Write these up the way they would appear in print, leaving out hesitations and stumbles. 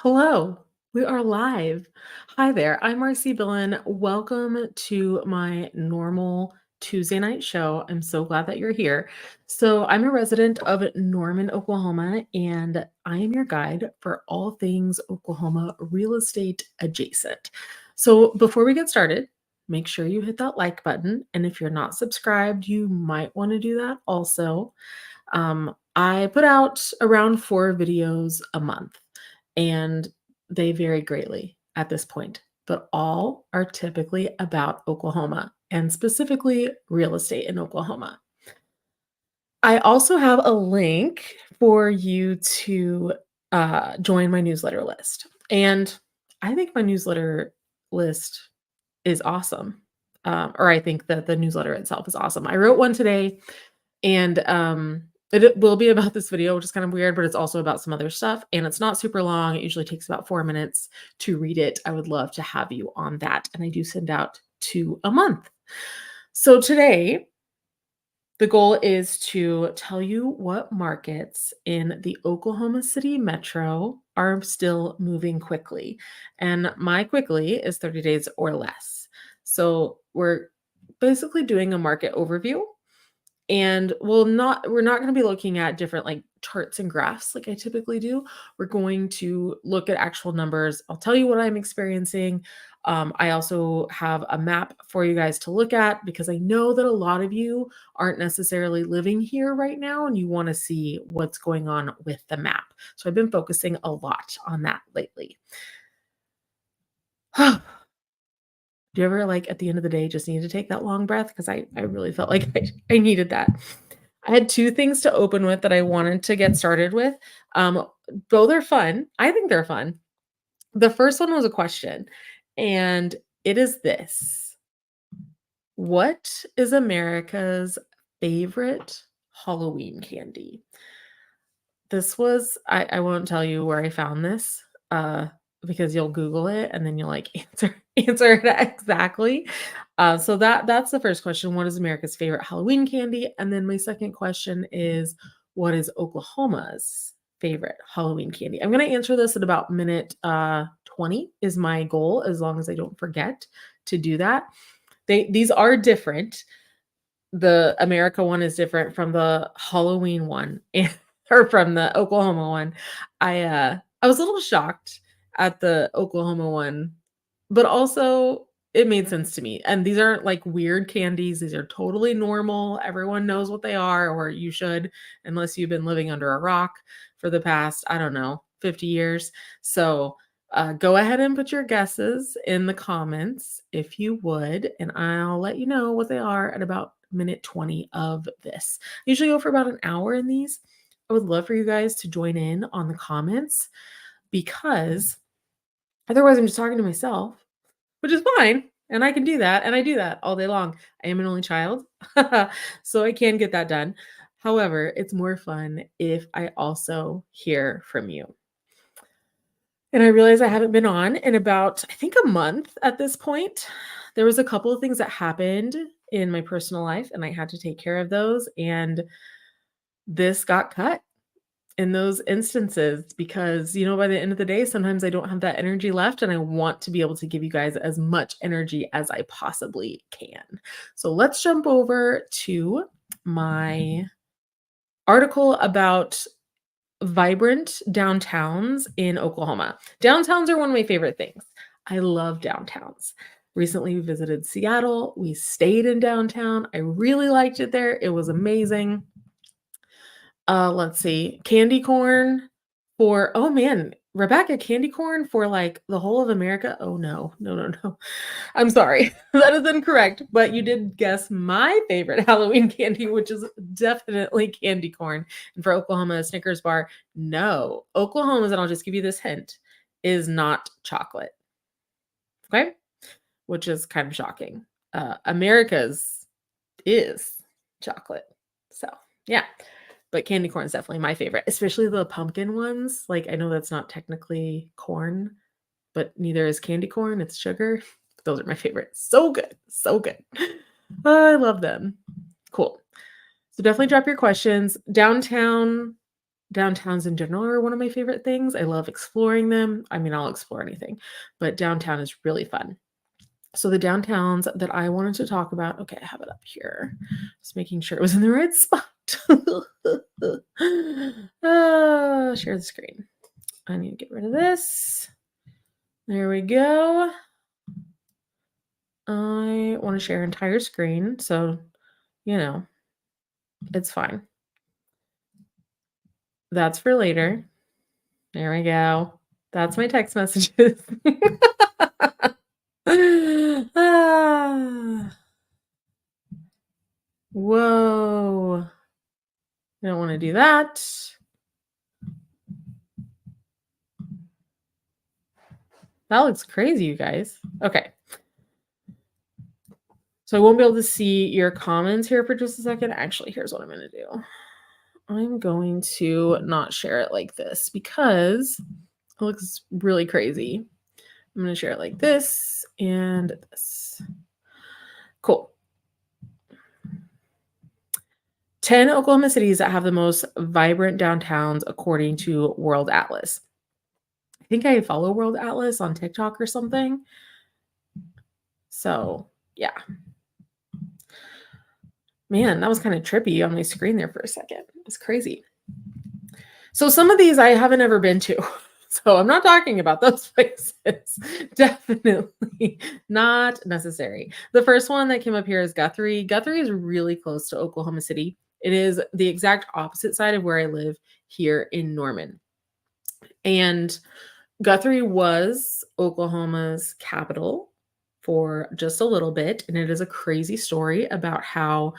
Hello, we are live. Hi there, I'm Marcy Billen. Welcome to my normal Tuesday night show. I'm so glad that you're here. So, I'm a resident of Norman, Oklahoma, and I am your guide for all things Oklahoma real estate adjacent. So, before we get started, make sure you hit that like button. And if you're not subscribed, you might want to do that also. I put out around 4 videos a month and they vary greatly at this point, but all are typically about Oklahoma and specifically real estate in Oklahoma. I also have a link for you to join my newsletter list. And I think my newsletter list is awesome. Or I think that the newsletter itself is awesome. I wrote one today and it will be about this video, which is kind of weird, but it's also about some other stuff. And it's not super long. It usually takes about 4 minutes to read it. I would love to have you on that. And I do send out 2 a month. So today, the goal is to tell you what markets in the Oklahoma City metro are still moving quickly. And my quickly is 30 days or less. So we're basically doing a market overview and we're not gonna be looking at different, like, charts and graphs like I typically do. We're going to look at actual numbers. I'll tell you what I'm experiencing. I also have a map for you guys to look at because I know that a lot of you aren't necessarily living here right now, and you wanna see what's going on with the map. So I've been focusing a lot on that lately. Do you ever, like, at the end of the day, just need to take that long breath? Because I really felt like I needed that. I had 2 things to open with that I wanted to get started with. Um, Both are fun. I think they're fun. The first one was a question, and it is this: What is America's favorite Halloween candy? This was I won't tell you where I found this, because you'll Google it and then you'll, like, answer it exactly. So that's the first question, what is America's favorite Halloween candy? And then my second question is, what is Oklahoma's favorite Halloween candy? I'm gonna answer this at about minute, 20 is my goal, as long as I don't forget to do that. These are different. The America one is different from the Halloween one or from the Oklahoma one. I was a little shocked at the Oklahoma one, but also it made sense to me. And these aren't like weird candies. These are totally normal. Everyone knows what they are, or you should, unless you've been living under a rock for the past, I don't know, 50 years. So go ahead and put your guesses in the comments if you would, and I'll let you know what they are at about minute 20 of this. I usually go for about an hour in these. I would love for you guys to join in on the comments because otherwise I'm just talking to myself, which is fine. And I can do that. And I do that all day long. I am an only child, so I can get that done. However, it's more fun if I also hear from you. And I realize I haven't been on in about, I think, a month at this point. There was a couple of things that happened in my personal life, and I had to take care of those. And this got cut in those instances because, by the end of the day, sometimes I don't have that energy left, and I want to be able to give you guys as much energy as I possibly can. So let's jump over to my article about vibrant downtowns in Oklahoma. Downtowns are one of my favorite things. I love downtowns. Recently, we visited Seattle. We stayed in downtown. I really liked it there. It was amazing. Let's see. Candy corn for, oh man, Rebecca, candy corn for like the whole of America. Oh no, no, no, no. I'm sorry. That is incorrect. But you did guess my favorite Halloween candy, which is definitely candy corn. And for Oklahoma, a Snickers bar. No, Oklahoma's, and I'll just give you this hint, is not chocolate. Okay? Which is kind of shocking. America's is chocolate. So, yeah. But candy corn is definitely my favorite, especially the pumpkin ones. Like, I know that's not technically corn, but neither is candy corn, it's sugar. Those are my favorite. So good, so good. I love them. Cool. So definitely drop your questions. Downtown Downtowns in general are one of my favorite things. I love exploring them. I mean, I'll explore anything, but downtown is really fun. So the downtowns that I wanted to talk about, okay, I have it up here. Just making sure it was in the right spot. Share the screen. I need to get rid of this. There we go. I want to share entire screen, so, it's fine. That's for later. There we go. That's my text messages. Ah. Whoa. I don't want to do that. That looks crazy, you guys. Okay. So I won't be able to see your comments here for just a second. Actually, here's what I'm going to do. I'm going to not share it like this because it looks really crazy. I'm going to share it like this and this. Cool. 10 Oklahoma cities that have the most vibrant downtowns according to World Atlas. I think I follow World Atlas on TikTok or something. So, yeah. Man, that was kind of trippy on my screen there for a second. It was crazy. So some of these I haven't ever been to. So I'm not talking about those places. Definitely not necessary. The first one that came up here is Guthrie. Guthrie is really close to Oklahoma City. It is the exact opposite side of where I live here in Norman. And Guthrie was Oklahoma's capital for just a little bit. And it is a crazy story about how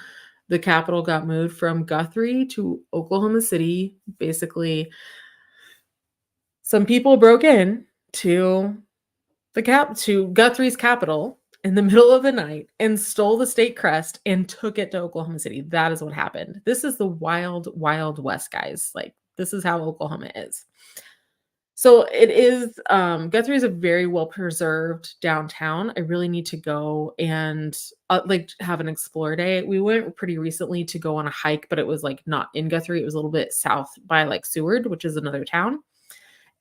the capital got moved from Guthrie to Oklahoma City. Basically, some people broke in to Guthrie's capital in the middle of the night and stole the state crest and took it to Oklahoma City. That is what happened. This is the wild, wild west, guys. Like, this is how Oklahoma is. So it is, Guthrie is a very well preserved downtown. I really need to go and have an explore day. We went pretty recently to go on a hike, but it was like not in Guthrie. It was a little bit south by like Seward, which is another town.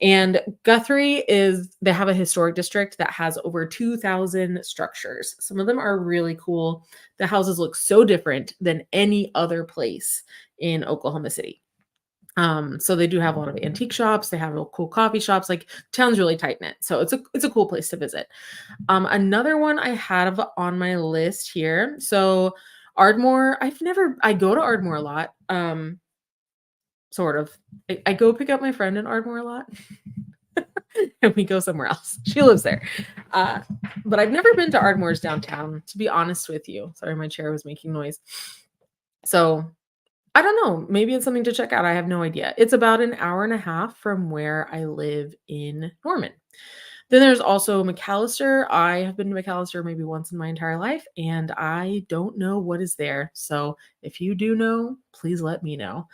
And Guthrie they have a historic district that has over 2,000 structures. Some of them are really cool. The houses look so different than any other place in Oklahoma City. So they do have a lot of antique shops. They have cool coffee shops. Like, town's really tight knit. So it's a cool place to visit. Another one I have on my list here. So Ardmore, I go to Ardmore a lot. Sort of. I go pick up my friend in Ardmore a lot. And we go somewhere else. She lives there. But I've never been to Ardmore's downtown, to be honest with you. Sorry, my chair was making noise. So I don't know. Maybe it's something to check out. I have no idea. It's about an hour and a half from where I live in Norman. Then there's also McAllister. I have been to McAllister maybe once in my entire life, and I don't know what is there. So if you do know, please let me know.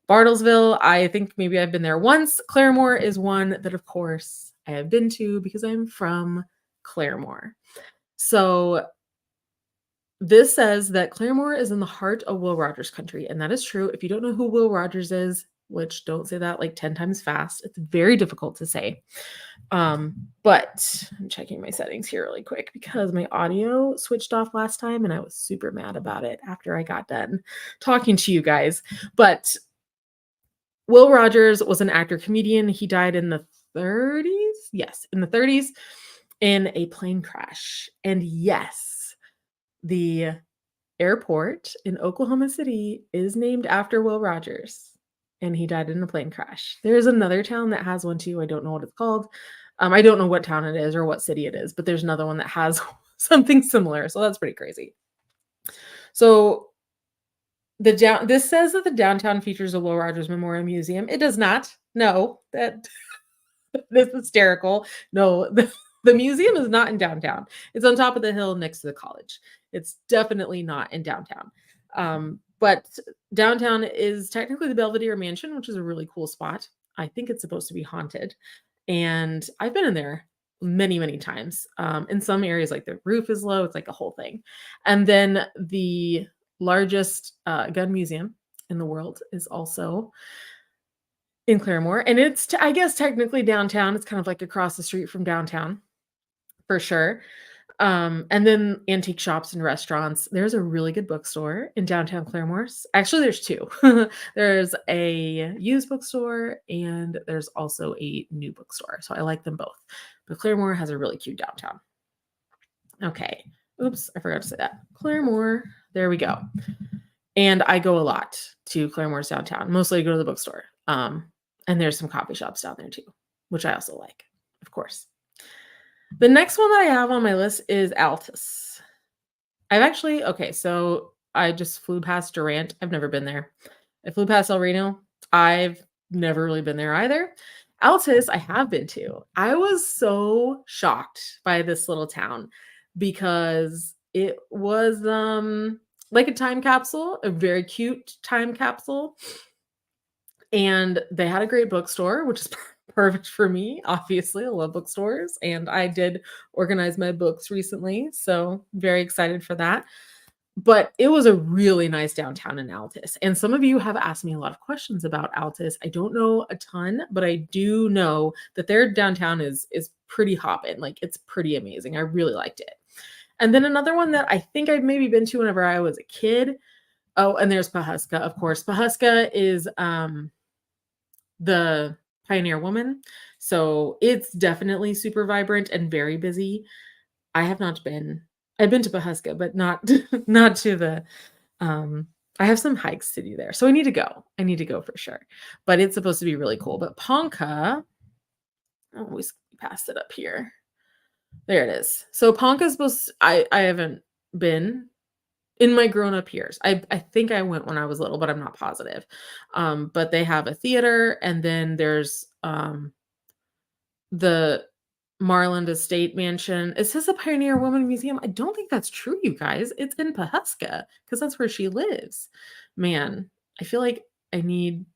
Bartlesville, I think maybe I've been there once. Claremore is one that, of course, I have been to because I'm from Claremore. So this says that Claremore is in the heart of Will Rogers country, and that is true. If you don't know who Will Rogers is, which don't say that like 10 times fast, it's very difficult to say. But I'm checking my settings here really quick because my audio switched off last time and I was super mad about it after I got done talking to you guys. But Will Rogers was an actor comedian. He died in the 30s. Yes, in the 30s in a plane crash. And yes, the airport in Oklahoma City is named after Will Rogers. And he died in a plane crash. There's another town that has one too. I don't know what it's called. I don't know what town it is or what city it is, but there's another one that has something similar. So that's pretty crazy. So this says that the downtown features a Will Rogers Memorial Museum. It does not. No, that is hysterical. No, the museum is not in downtown. It's on top of the hill next to the college. It's definitely not in downtown. But downtown is technically the Belvedere Mansion, which is a really cool spot. I think it's supposed to be haunted. And I've been in there many, many times. In some areas, like the roof is low. It's like a whole thing. And then the largest gun museum in the world is also in Claremore, and it's I guess technically downtown. It's kind of like across the street from downtown for sure. And then antique shops and restaurants. There's a really good bookstore in downtown Claremore. Actually, there's two. There's a used bookstore and there's also a new bookstore. So I like them both. But Claremore has a really cute downtown. Okay. Oops, I forgot to say that. Claremore. There we go. And I go a lot to Claremore's downtown. Mostly I go to the bookstore. And there's some coffee shops down there too, which I also like, of course. The next one that I have on my list is Altus. Okay, so I just flew past Durant. I've never been there. I flew past El Reno. I've never really been there either. Altus, I have been to. I was so shocked by this little town because it was like a time capsule, a very cute time capsule. And they had a great bookstore, which is perfect for me. Obviously, I love bookstores, and I did organize my books recently, so very excited for that. But it was a really nice downtown in Altus, and some of you have asked me a lot of questions about Altus. I don't know a ton, but I do know that their downtown is pretty hoppin'. Like, it's pretty amazing. I really liked it. And then another one that I think I've maybe been to whenever I was a kid. Oh, and there's Pawhuska, of course. Pawhuska is the Pioneer Woman. So it's definitely super vibrant and very busy. I've been to Pawhuska, but not not to the I have some hikes to do there. So I need to go. I need to go for sure. But it's supposed to be really cool. But Ponca, oh, we passed it up here. There it is. So Ponca's supposed I haven't been in my grown-up years. I think I went when I was little, but I'm not positive. But they have a theater, and then there's the Marland Estate Mansion. It says a Pioneer Woman Museum. I don't think that's true, you guys. It's in Pawhuska because that's where she lives. Man, I feel like I need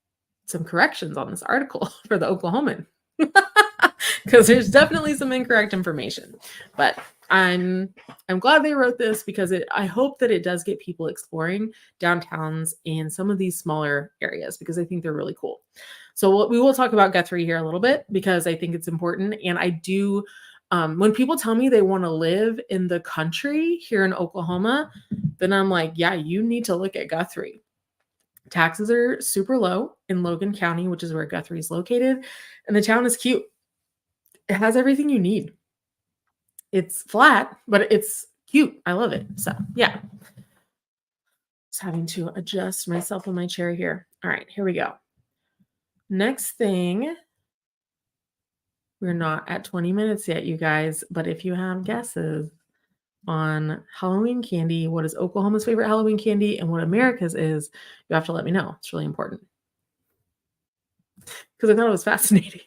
some corrections on this article for the Oklahoman because there's definitely some incorrect information. But I'm glad they wrote this because I hope that it does get people exploring downtowns in some of these smaller areas because I think they're really cool. So we will talk about Guthrie here a little bit because I think it's important. And I do, when people tell me they want to live in the country here in Oklahoma, then I'm like, yeah, you need to look at Guthrie. Taxes are super low in Logan County, which is where Guthrie is located. And the town is cute. It has everything you need. It's flat, but it's cute. I love it. So yeah. Just having to adjust myself in my chair here. All right, here we go. Next thing. We're not at 20 minutes yet, you guys, but if you have guesses on Halloween candy, what is Oklahoma's favorite Halloween candy and what America's is, you have to let me know. It's really important. Because I thought it was fascinating.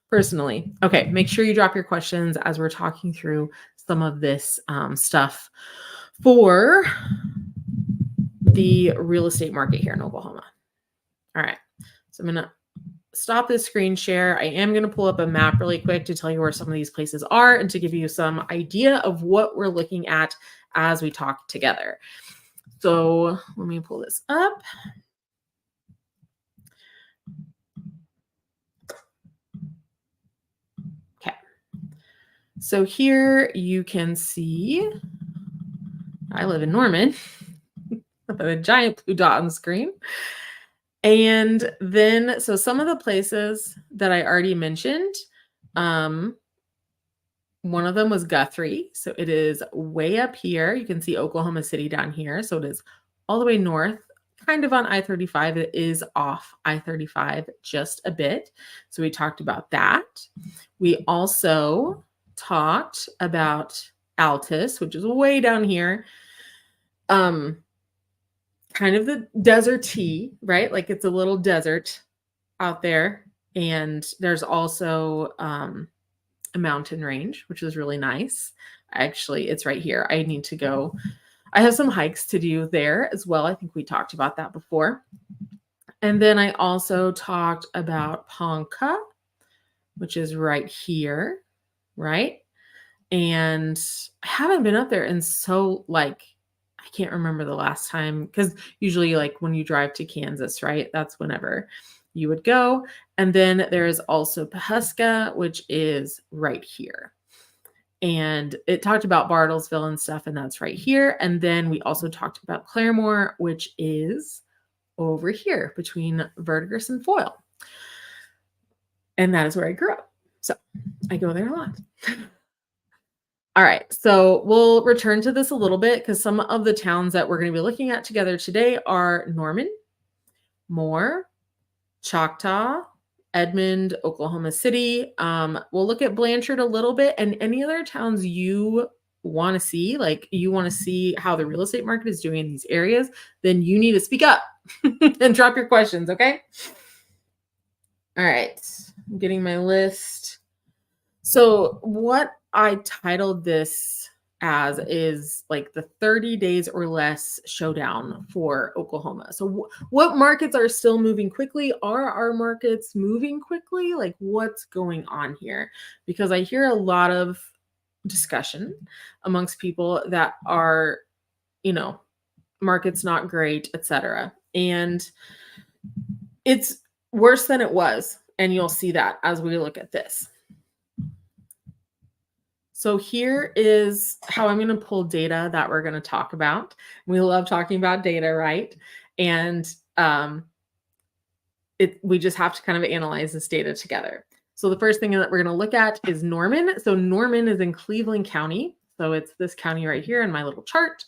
Personally. Okay, make sure you drop your questions as we're talking through some of this stuff for the real estate market here in Oklahoma. All right, so I'm going to stop this screen share. I am going to pull up a map really quick to tell you where some of these places are and to give you some idea of what we're looking at as we talk together. So let me pull this up. So here you can see, I live in Norman, with a giant blue dot on the screen. And then, so some of the places that I already mentioned, one of them was Guthrie. So it is way up here. You can see Oklahoma City down here. So it is all the way north, kind of on I-35. It is off I-35 just a bit. So we talked about that. We also talked about Altus, which is way down here. Kind of the desert-y, right? Like it's a little desert out there. And there's also a mountain range, which is really nice. Actually, it's right here. I need to go. I have some hikes to do there as well. I think we talked about that before. And then I also talked about Ponca, which is right here, right? And I haven't been up there in so I can't remember the last time because usually like when you drive to Kansas, right? That's whenever. you would go. And then there is also Pahuska, which is right here. And it talked about Bartlesville and stuff, and that's right here. And then we also talked about Claremore, which is over here between Verdigris and Foyle. And that is where I grew up. So I go there a lot. All right, so we'll return to this a little bit because some of the towns that we're going to be looking at together today are Norman, Moore, Choctaw, Edmond, Oklahoma City. We'll look at Blanchard a little bit, and any other towns you want to see, like you want to see how the real estate market is doing in these areas, then you need to speak up and drop your questions, okay? All right, I'm getting my list. So what I titled this as is like the 30 days or less showdown for Oklahoma. So what markets are still moving quickly? Are our markets moving quickly? Like what's going on here? Because I hear a lot of discussion amongst people that are, markets not great, etc. And it's worse than it was. And you'll see that as we look at this. So here is how I'm going to pull data that we're going to talk about. We love talking about data, right? And we just have to kind of analyze this data together. So the first thing that we're going to look at is Norman. So Norman is in Cleveland County. So it's this county right here in my little chart.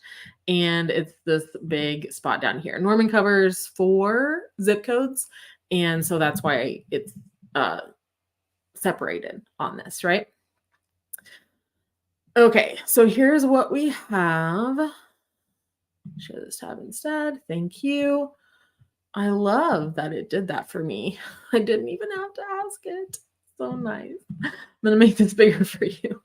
And it's this big spot down here. Norman covers 4 zip codes. And so that's why it's separated on this, right? Okay, so here's what we have. Share this tab instead. Thank you. I love that it did that for me. I didn't even have to ask it. So nice. I'm going to make this bigger for you.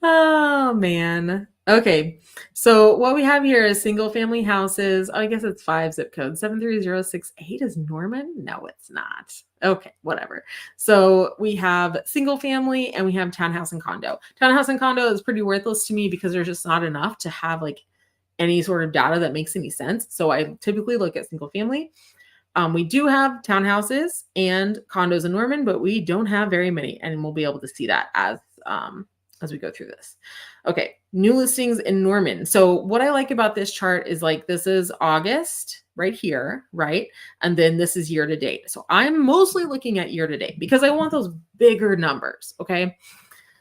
Oh, man. Okay, so what we have here is single family houses. Oh, I guess it's 5 zip codes. 73068 is Norman? No, it's not. Okay, whatever. So we have single family and we have townhouse and condo. Townhouse and condo is pretty worthless to me because there's just not enough to have like any sort of data that makes any sense. So I typically look at single family. We do have townhouses and condos in Norman, but we don't have very many, and we'll be able to see that as we go through this. Okay, new listings in Norman. So what I like about this chart is like this is August right here, right? And then this is year to date. So I'm mostly looking at year to date because I want those bigger numbers, okay?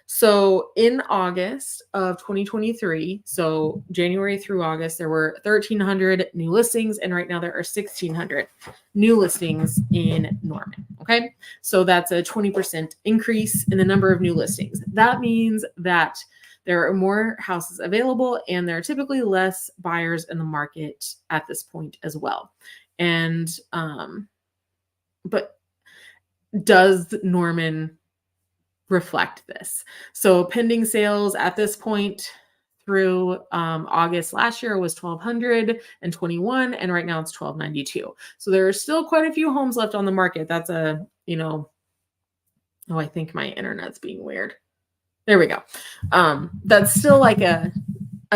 So in August of 2023, so January through August, there were 1,300 new listings, and right now there are 1,600 new listings in Norman, okay? So that's a 20% increase in the number of new listings. That means that there are more houses available, and there are typically less buyers in the market at this point as well. And, but does Norman reflect this? So pending sales at this point through August last year was 1,221, and right now it's 1,292. So there are still quite a few homes left on the market. That's oh, I think my internet's being weird. There we go. That's still like a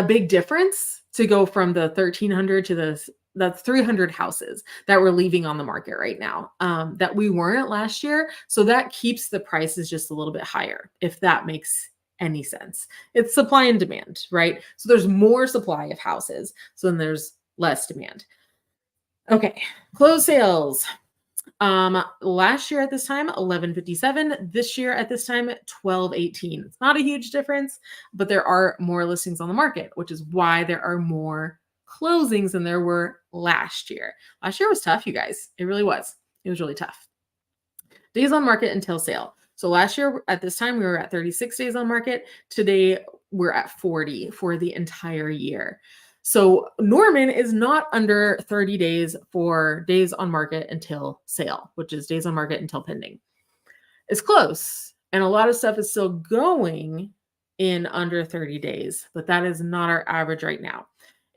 big difference to go from the 1,300 to that's 300 houses that we're leaving on the market right now that we weren't last year. So that keeps the prices just a little bit higher, if that makes any sense. It's supply and demand, right? So there's more supply of houses, so then there's less demand. Okay, closed sales. Last year at this time, 1157. This year at this time, 1218. It's not a huge difference, but there are more listings on the market, which is why there are more closings than there were last year. Last year was tough, you guys. It really was. It was really tough. Days on market until sale. So last year at this time, we were at 36 days on market. Today, we're at 40 for the entire year. So Norman is not under 30 days for days on market until sale, which is days on market until pending. It's close. And a lot of stuff is still going in under 30 days, but that is not our average right now.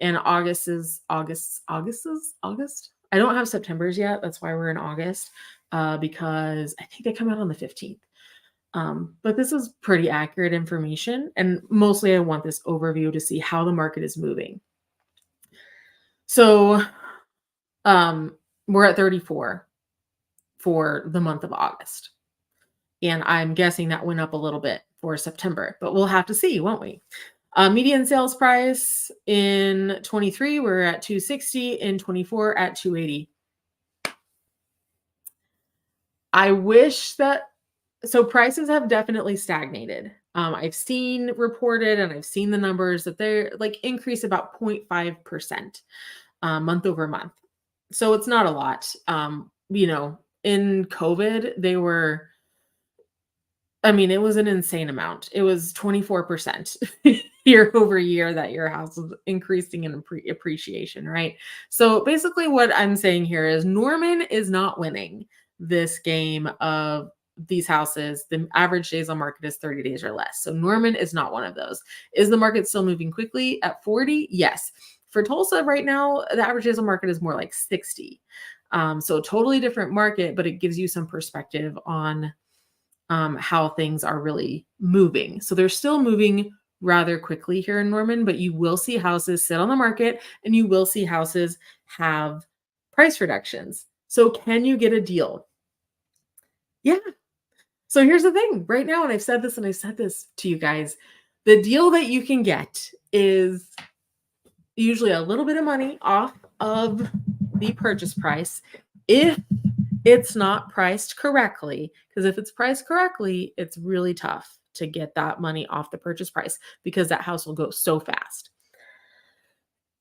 And August is August. I don't have September's yet. That's why we're in August, because I think they come out on the 15th. But this is pretty accurate information. And mostly I want this overview to see how the market is moving. So Um, we're at 34 for the month of August. And I'm guessing that went up a little bit for September, but we'll have to see, won't we? Median sales price in 23, we're at 260, in 24 at 280. I wish that so prices have definitely stagnated. I've seen reported and I've seen the numbers that they're like increase about 0.5% month over month. So it's not a lot. In COVID, they were I mean, it was an insane amount. It was 24% year over year that your house was increasing in appreciation, right? So basically, what I'm saying here is Norman is not winning this game of these houses. The average days on market is 30 days or less. So Norman is not one of those. Is the market still moving quickly at 40? Yes. For Tulsa right now, the average days on market is more like 60. So totally different market, but it gives you some perspective on how things are really moving. So they're still moving rather quickly here in Norman, but you will see houses sit on the market and you will see houses have price reductions. So can you get a deal? Yeah. So here's the thing right now, and I've said this to you guys, the deal that you can get is usually a little bit of money off of the purchase price if it's not priced correctly. Because if it's priced correctly, it's really tough to get that money off the purchase price because that house will go so fast.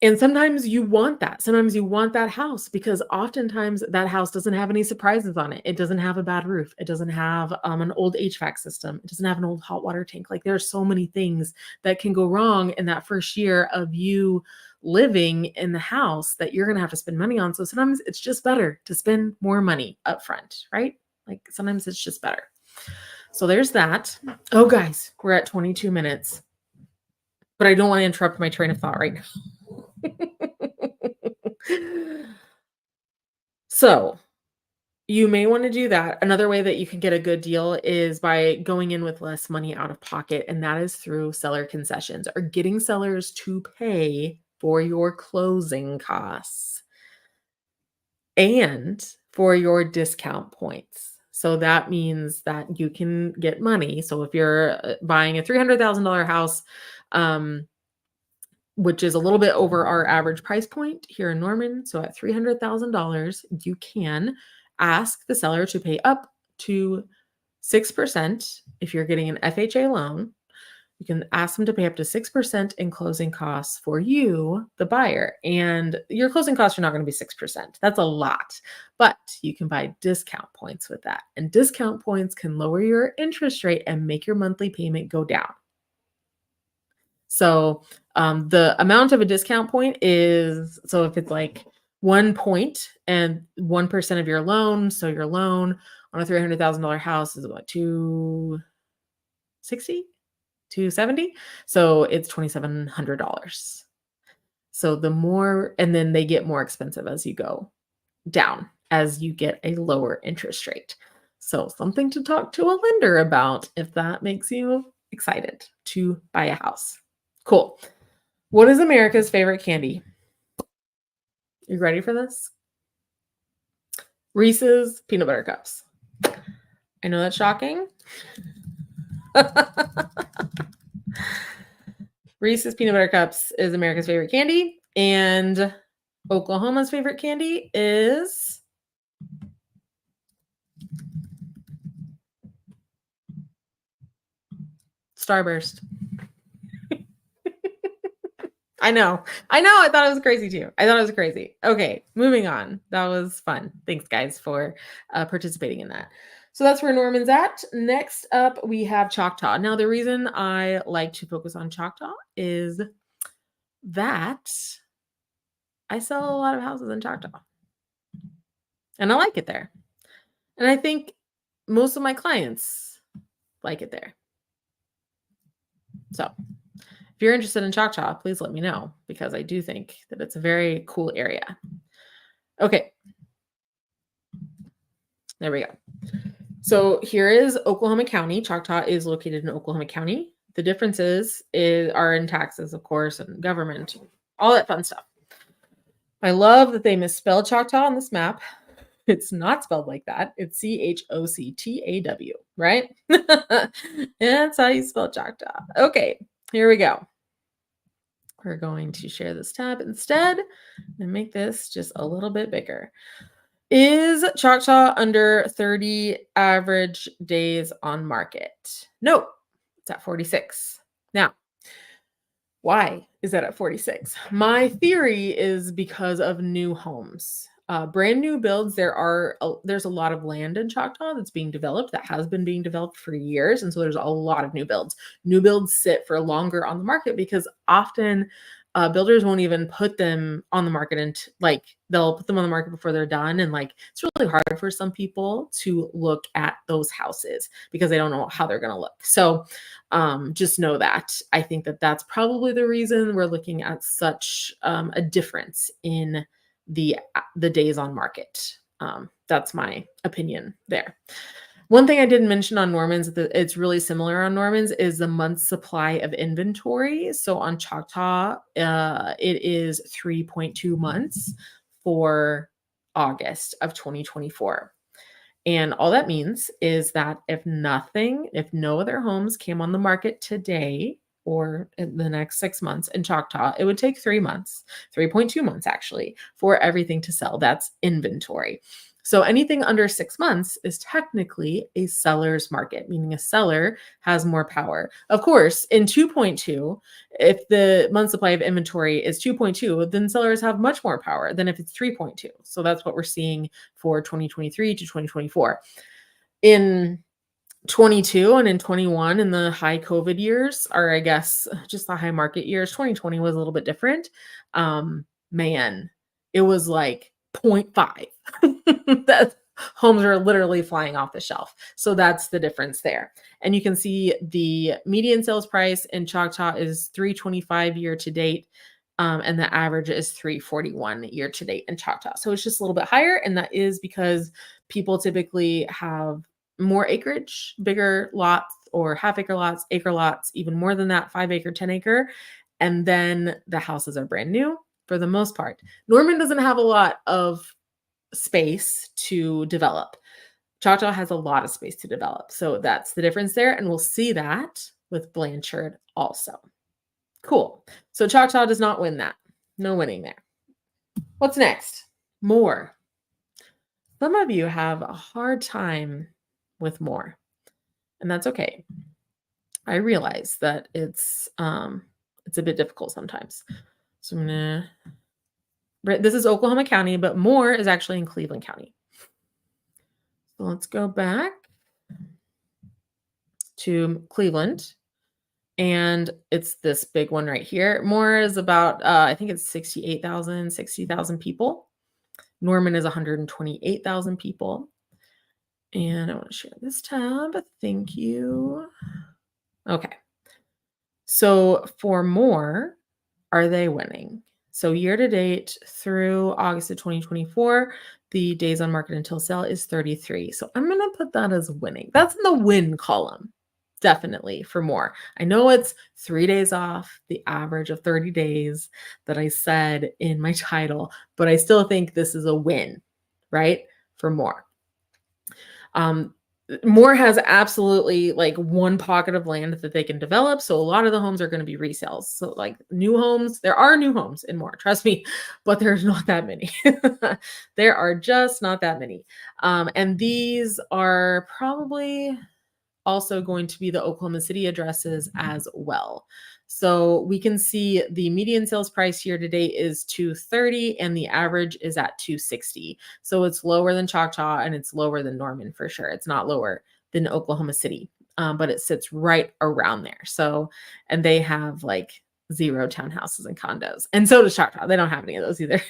And sometimes you want that. Sometimes you want that house because oftentimes that house doesn't have any surprises on it. It doesn't have a bad roof. It doesn't have an old HVAC system. It doesn't have an old hot water tank. Like there are so many things that can go wrong in that first year of you living in the house that you're going to have to spend money on. So sometimes it's just better to spend more money up front, right? Like sometimes it's just better. So there's that. Oh, guys, we're at 22 minutes, but I don't want to interrupt my train of thought right now. So you may want to do that. Another way that you can get a good deal is by going in with less money out of pocket, and that is through seller concessions or getting sellers to pay for your closing costs and for your discount points. So that means that you can get money. So if you're buying a $300,000 house, which is a little bit over our average price point here in Norman. So at $300,000, you can ask the seller to pay up to 6%. If you're getting an FHA loan, you can ask them to pay up to 6% in closing costs for you, the buyer. And your closing costs are not going to be 6%. That's a lot, but you can buy discount points with that. And discount points can lower your interest rate and make your monthly payment go down. So the amount of a discount point is, so if it's like 1 point and 1% of your loan, so your loan on a $300,000 house is about $260, $270. So it's $2,700. So the more, and then they get more expensive as you go down, as you get a lower interest rate. So something to talk to a lender about if that makes you excited to buy a house. Cool. What is America's favorite candy? You ready for this? Reese's peanut butter cups. I know that's shocking. Reese's peanut butter cups is America's favorite candy, and Oklahoma's favorite candy is Starburst. I know. I thought it was crazy too. I thought it was crazy. Okay, moving on. That was fun. Thanks, guys, for participating in that. So that's where Norman's at. Next up, we have Choctaw. Now, the reason I like to focus on Choctaw is that I sell a lot of houses in Choctaw. And I like it there. And I think most of my clients like it there. So if you're interested in Choctaw, please let me know because I do think that it's a very cool area. Okay. There we go. So here is Oklahoma County. Choctaw is located in Oklahoma County. The differences are in taxes, of course, and government, all that fun stuff. I love that they misspelled Choctaw on this map. It's not spelled like that. It's Choctaw, right? That's how you spell Choctaw. Okay, here we go. We're going to share this tab instead and make this just a little bit bigger. Is Choctaw under 30 average days on market? No, it's at 46. Now, why is that at 46? My theory is because of new homes. Brand new builds, there's a lot of land in Choctaw that's being developed, that has been being developed for years, and so there's a lot of new builds. New builds sit for longer on the market because often builders won't even put them on the market, and like they'll put them on the market before they're done, and like it's really hard for some people to look at those houses because they don't know how they're going to look. So just know that I think that that's probably the reason we're looking at such a difference in the days on market. That's my opinion there. One thing I didn't mention on Norman's, it's really similar on Norman's, is the month's supply of inventory. So on Choctaw, it is 3.2 months for August of 2024. And all that means is that if no other homes came on the market today or in the next 6 months in Choctaw, it would take 3 months, 3.2 months actually, for everything to sell. That's inventory. So anything under 6 months is technically a seller's market, meaning a seller has more power. Of course, in 2.2, if the month supply of inventory is 2.2, then sellers have much more power than if it's 3.2. So that's what we're seeing for 2023 to 2024. In 22 and in 21, in the high COVID years, or I guess just the high market years, 2020 was a little bit different. Man, it was like 0.5. That homes are literally flying off the shelf. So that's the difference there. And you can see the median sales price in Choctaw is $325 year to date. And the average is $341 year to date in Choctaw. So it's just a little bit higher. And that is because people typically have more acreage, bigger lots or half acre lots, even more than that, 5 acre, 10 acre. And then the houses are brand new for the most part. Norman doesn't have a lot of space to develop. Choctaw has a lot of space to develop. So that's the difference there. And we'll see that with Blanchard also. Cool. So Choctaw does not win that. No winning there. What's next? More. Some of you have a hard time with more, and that's okay. I realize that it's a bit difficult sometimes. So I'm gonna. This is Oklahoma County, but more is actually in Cleveland County. So let's go back to Cleveland. And it's this big one right here. Moore is about, I think it's 68,000, 60,000 people. Norman is 128,000 people. And I want to share this tab. Thank you. Okay. So for Moore, are they winning? So year to date through August of 2024, the days on market until sale is 33. So I'm going to put that as winning. That's in the win column. Definitely for Moore. I know it's 3 days off the average of 30 days that I said in my title, but I still think this is a win, right? For Moore. Moore has absolutely like one pocket of land that they can develop. So a lot of the homes are going to be resales. So like new homes, there are new homes in Moore, trust me, but there's not that many. There are just not that many. And these are probably also going to be the Oklahoma City addresses as well. So we can see the median sales price year to date is $230 and the average is at $260. So it's lower than Choctaw and it's lower than Norman for sure. It's not lower than Oklahoma City, but it sits right around there. So, and they have like 0 townhouses and condos. And so does Choctaw. They don't have any of those either.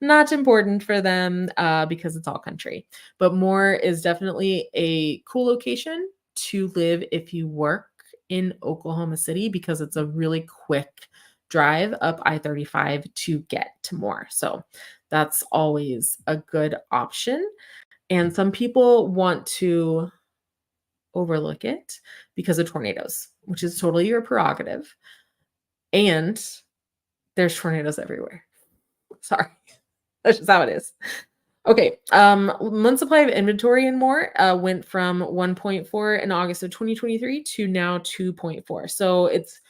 Not important for them because it's all country. But Moore is definitely a cool location to live if you work in Oklahoma City because it's a really quick drive up I-35 to get to Moore. So that's always a good option. And some people want to overlook it because of tornadoes, which is totally your prerogative. And there's tornadoes everywhere. Sorry. That's just how it is. Okay. Month supply of inventory and more went from 1.4 in August of 2023 to now 2.4. So it's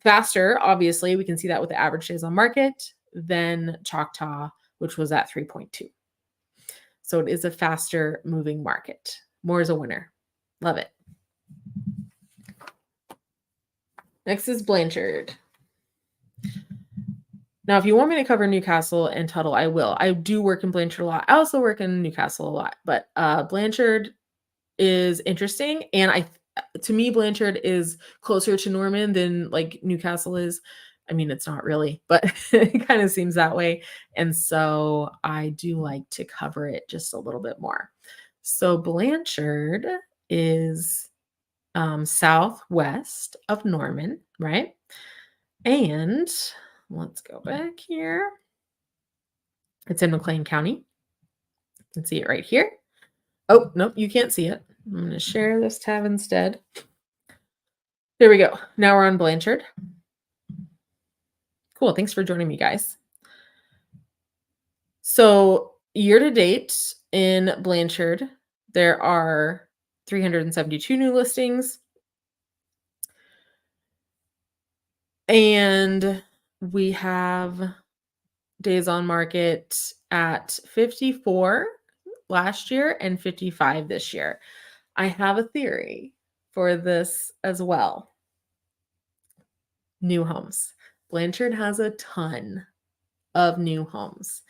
faster, obviously. We can see that with the average days on market than Choctaw, which was at 3.2. So it is a faster moving market. More is a winner. Love it. Next is Blanchard. Now, if you want me to cover Newcastle and Tuttle, I will. I do work in Blanchard a lot. I also work in Newcastle a lot, but Blanchard is interesting. And to me, Blanchard is closer to Norman than like Newcastle is. I mean, it's not really, but it kind of seems that way. And so I do like to cover it just a little bit more. So Blanchard is southwest of Norman, right? And let's go back here. It's in McLean County. You can see it right here. Oh, nope, you can't see it. I'm going to share this tab instead. There we go. Now we're on Blanchard. Cool. Thanks for joining me, guys. So year to date in Blanchard, there are 372 new listings. And we have days on market at 54 last year and 55 this year. I have a theory for this as well. New homes. Blanchard has a ton of new homes.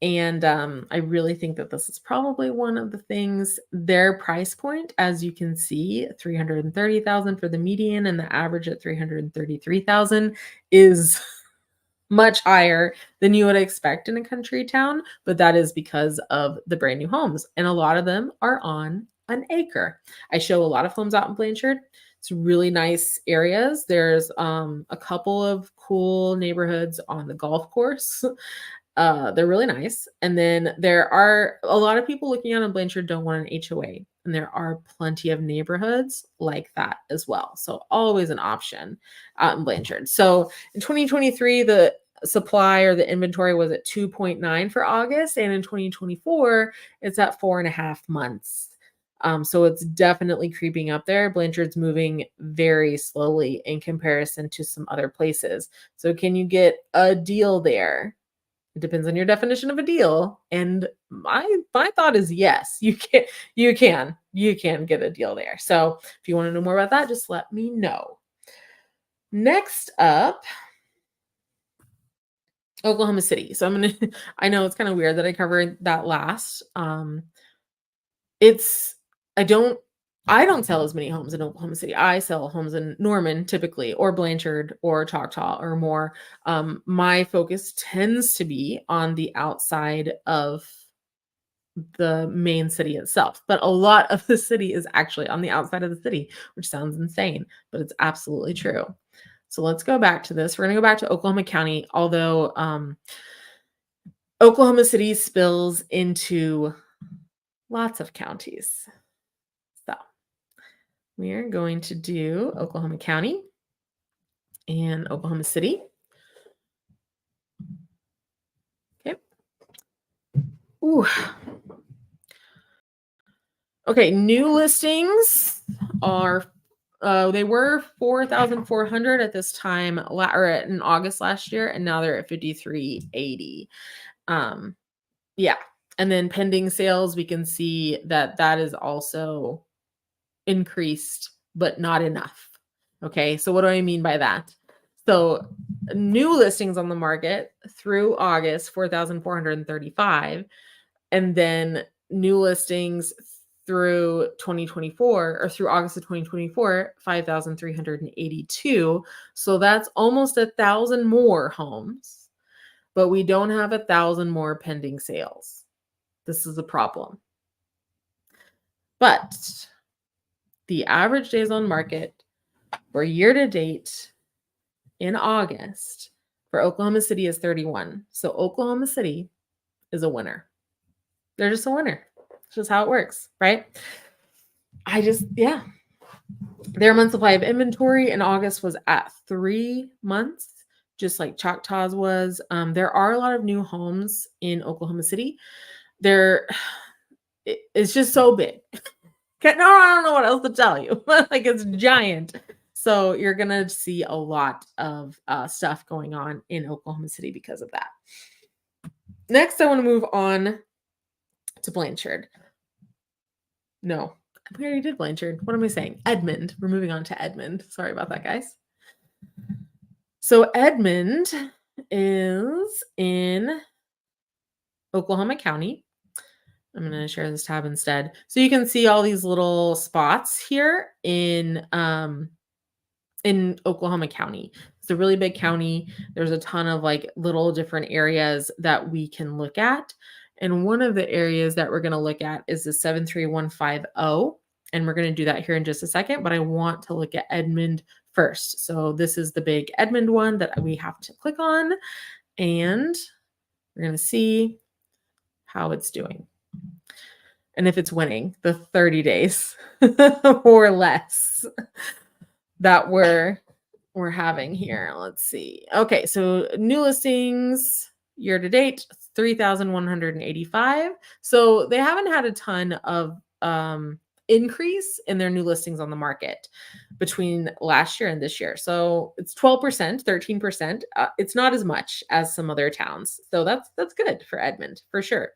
And I really think that this is probably one of the things. Their price point, as you can see, $330,000 for the median and the average at $333,000 is much higher than you would expect in a country town, but that is because of the brand new homes. And a lot of them are on an acre. I show a lot of homes out in Blanchard. It's really nice areas. There's a couple of cool neighborhoods on the golf course. They're really nice. And then there are a lot of people looking out in Blanchard don't want an HOA. And there are plenty of neighborhoods like that as well. So always an option out in Blanchard. So in 2023, the supply or the inventory was at 2.9 for August. And in 2024, it's at 4.5 months. So it's definitely creeping up there. Blanchard's moving very slowly in comparison to some other places. So can you get a deal there? It depends on your definition of a deal. And my thought is yes, you can get a deal there. So if you want to know more about that, just let me know. Next up, Oklahoma City. So I know it's kind of weird that I covered that last. I don't sell as many homes in Oklahoma City. I sell homes in Norman typically, or Blanchard, or Choctaw, or more. My focus tends to be on the outside of the main city itself, but a lot of the city is actually on the outside of the city, which sounds insane, but it's absolutely true. So let's go back to this. We're going to go back to Oklahoma County, although Oklahoma City spills into lots of counties. So we are going to do Oklahoma County and Oklahoma City. Okay. Ooh. Okay, new listings are they were 4,400 at this time, or in August last year, and now they're at 5,380. Yeah, and then pending sales, we can see that is also increased, but not enough. Okay, so what do I mean by that? So new listings on the market through August, 4,435, and then new listings through 2024 or through August of 2024, 5,382. So that's almost 1,000 more homes, but we don't have 1,000 more pending sales. This is a problem. But the average days on market for year to date in August for Oklahoma City is 31. So Oklahoma City is a winner. They're just a winner. It's just how it works, right? Their month supply of inventory in August was at 3 months. just like Choctaws was. There are a lot of new homes in Oklahoma City. There, it's just so big. No, I don't know what else to tell you. Like it's giant. So you're gonna see a lot of stuff going on in Oklahoma City because of that. Next, I want to move on to Blanchard. No, we already did Blanchard. What am I saying? Edmond. We're moving on to Edmond. Sorry about that, guys. So Edmond is in Oklahoma County. I'm going to share this tab instead. So you can see all these little spots here in Oklahoma County. It's a really big county. There's a ton of like little different areas that we can look at. And one of the areas that we're going to look at is the 73150. And we're going to do that here in just a second, but I want to look at Edmond first. So this is the big Edmond one that we have to click on. And we're going to see how it's doing. And if it's winning the 30 days or less that we're having here. Let's see. Okay, so new listings year to date, 3,185. So they haven't had a ton of increase in their new listings on the market between last year and this year. So it's 12%, 13%. It's not as much as some other towns. So that's good for Edmond for sure.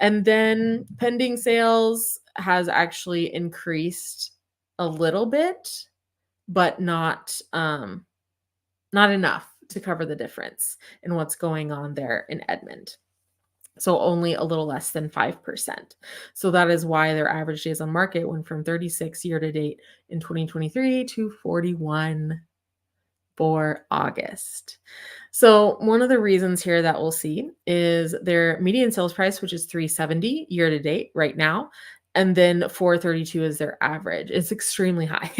And then pending sales has actually increased a little bit, but not enough to cover the difference in what's going on there in Edmond. So only a little less than 5%. So that is why their average days on market went from 36 year to date in 2023 to 41 for August. So one of the reasons here that we'll see is their median sales price, which is $370 year to date right now. And then $432 is their average. It's extremely high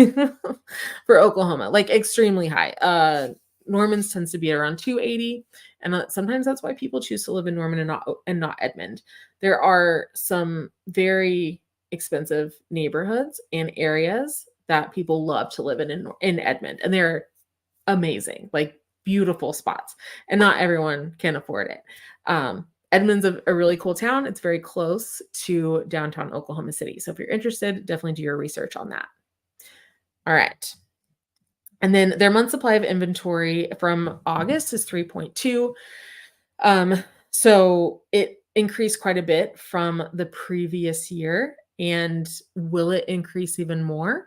for Oklahoma, like extremely high. Norman's tends to be around $280. And sometimes that's why people choose to live in Norman and not Edmond. There are some very expensive neighborhoods and areas that people love to live in Edmond. And they're amazing, like beautiful spots, and not everyone can afford it. Edmond's a really cool town. It's very close to downtown Oklahoma City. So if you're interested, definitely do your research on that. All right. And then their month supply of inventory from August is 3.2. So it increased quite a bit from the previous year. And will it increase even more?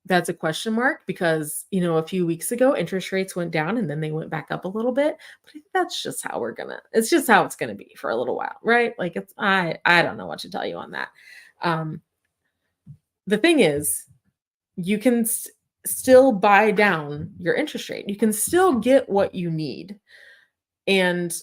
That's a question mark because, a few weeks ago, interest rates went down and then they went back up a little bit. But I think that's just how it's just how it's going to be for a little while, right? Like I don't know what to tell you on that. The thing is, you can still buy down your interest rate. You can still get what you need. And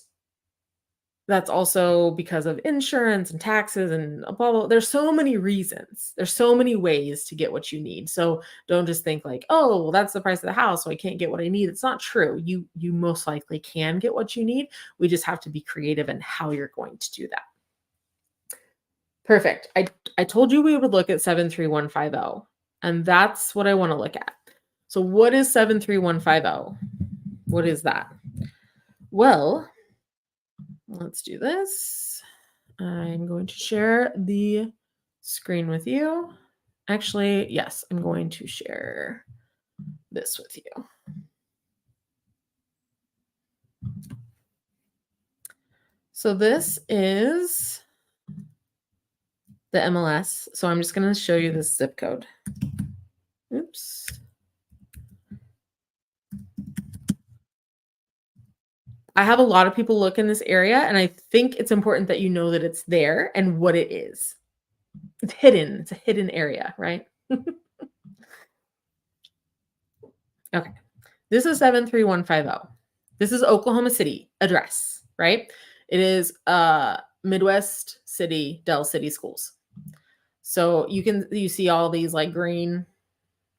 that's also because of insurance and taxes and blah, blah. There's so many reasons. There's so many ways to get what you need. So don't just think like, oh, well, that's the price of the house, so I can't get what I need. It's not true. You most likely can get what you need. We just have to be creative in how you're going to do that. Perfect. I told you we would look at 73150, and that's what I want to look at. So what is 73150? What is that? Well, let's do this. I'm going to share the screen with you. Actually, yes, I'm going to share this with you. So this is the MLS. So I'm just going to show you this zip code. Oops. I have a lot of people look in this area, and I think it's important that you know that it's there and what it is. It's hidden. It's a hidden area, right? Okay. This is 73150. This is Oklahoma City address, right? It is Midwest City, Del City schools. So you see all these like green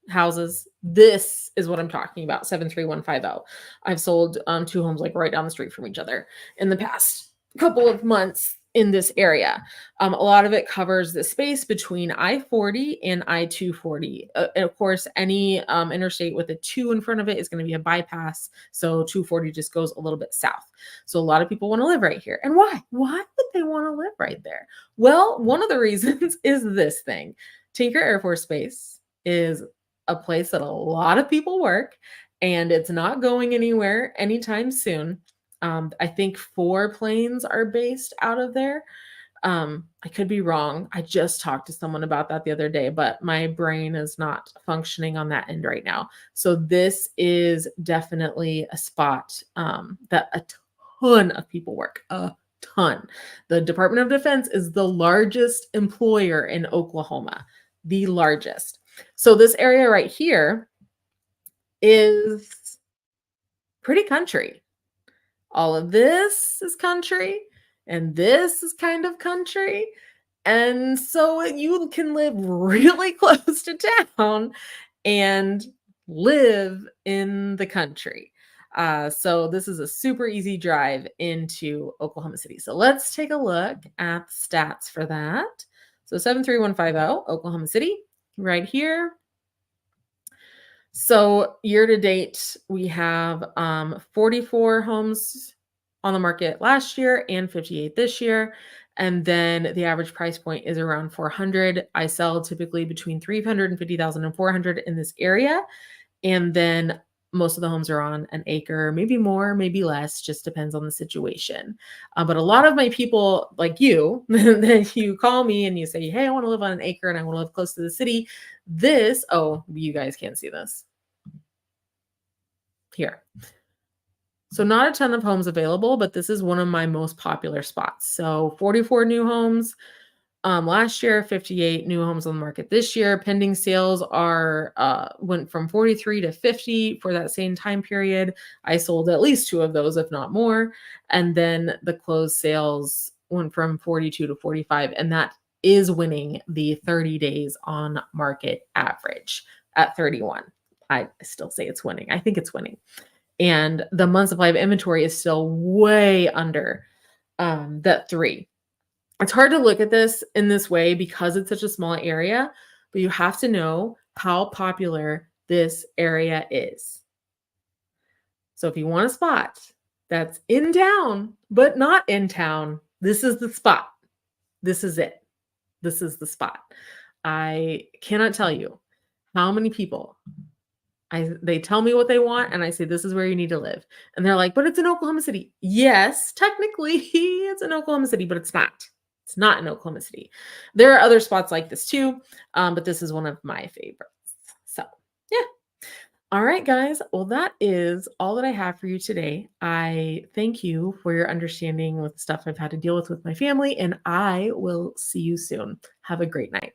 houses. This is what I'm talking about, 73150. I've sold 2 homes like right down the street from each other in the past couple of months. in this area. A lot of it covers the space between I-40 and I-240. And of course, any interstate with a 2 in front of it is going to be a bypass. So 240 just goes a little bit south. So a lot of people want to live right here. And why? Why would they want to live right there? Well, one of the reasons is this thing. Tinker Air Force Base is a place that a lot of people work, and it's not going anywhere anytime soon. I think 4 planes are based out of there. I could be wrong. I just talked to someone about that the other day, but my brain is not functioning on that end right now. So this is definitely a spot that a ton of people work. A ton. The Department of Defense is the largest employer in Oklahoma, the largest. So this area right here is pretty country. All of this is country, and this is kind of country. And so you can live really close to town and live in the country. So this is a super easy drive into Oklahoma City. So let's take a look at the stats for that. So 73150, Oklahoma City, right here. So year to date, we have 44 homes on the market last year and 58 this year. And then the average price point is around 400. I sell typically between 350,000 and 400 in this area. And then most of the homes are on an acre, maybe more, maybe less, just depends on the situation. But a lot of my people like you, that you call me and you say, hey, I want to live on an acre and I want to live close to the city. Oh, you guys can't see this. Here. So not a ton of homes available, but this is one of my most popular spots. So 44 new homes last year, 58 new homes on the market this year. Pending sales went from 43 to 50 for that same time period. I sold at least 2 of those, if not more. And then the closed sales went from 42 to 45, and that is winning the 30 days on market average at 31. I still say it's winning. I think it's winning. And the month supply of inventory is still way under that 3. It's hard to look at this in this way because it's such a small area, but you have to know how popular this area is. So if you want a spot that's in town, but not in town, this is the spot. This is it. This is the spot. I cannot tell you how many people they tell me what they want, and I say, this is where you need to live. And they're like, but it's in Oklahoma City. Yes, technically it's in Oklahoma City, but it's not. It's not in Oklahoma City. There are other spots like this too, but this is one of my favorites. So yeah. All right, guys. Well, that is all that I have for you today. I thank you for your understanding with the stuff I've had to deal with my family, and I will see you soon. Have a great night.